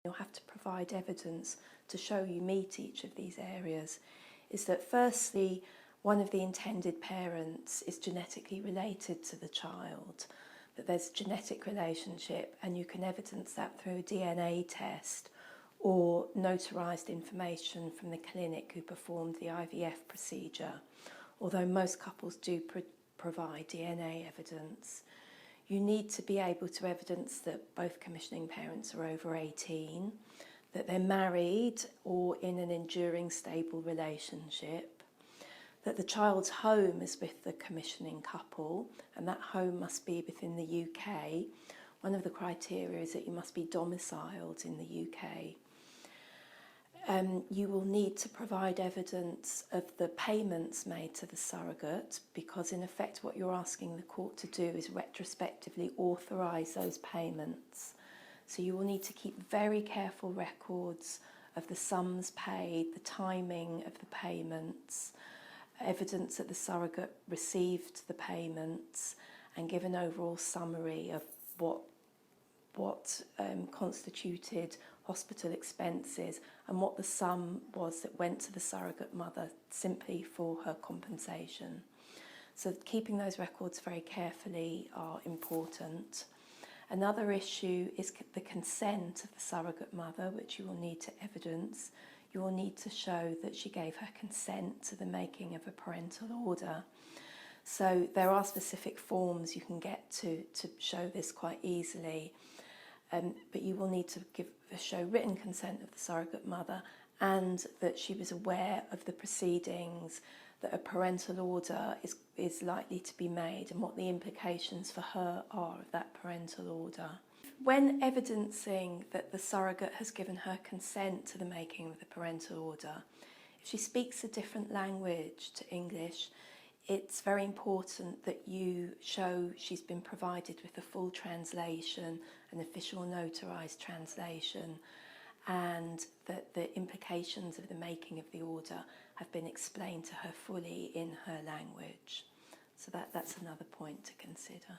you'll have to provide evidence to show you meet each of these areas, is that firstly, one of the intended parents is genetically related to the child, that there's a genetic relationship, and you can evidence that through a DNA test or notarized information from the clinic who performed the IVF procedure, although most couples do provide DNA evidence. You need to be able to evidence that both commissioning parents are over 18, that they're married or in an enduring stable relationship, that the child's home is with the commissioning couple, and that home must be within the UK. One of the criteria is that you must be domiciled in the UK. You will need to provide evidence of the payments made to the surrogate, because in effect what you're asking the court to do is retrospectively authorise those payments. So you will need to keep very careful records of the sums paid, the timing of the payments, evidence that the surrogate received the payments, and give an overall summary of what constituted hospital expenses and what the sum was that went to the surrogate mother simply for her compensation. So keeping those records very carefully are important. Another issue is the consent of the surrogate mother, which you will need to evidence. You will need to show that she gave her consent to the making of a parental order. So there are specific forms you can get to show this quite easily, but you will need to show written consent of the surrogate mother and that she was aware of the proceedings, that a parental order is likely to be made and what the implications for her are of that parental order. When evidencing that the surrogate has given her consent to the making of the parental order, if she speaks a different language to English, it's very important that you show she's been provided with a full translation, an official notarized translation, and that the implications of the making of the order have been explained to her fully in her language. So that's another point to consider.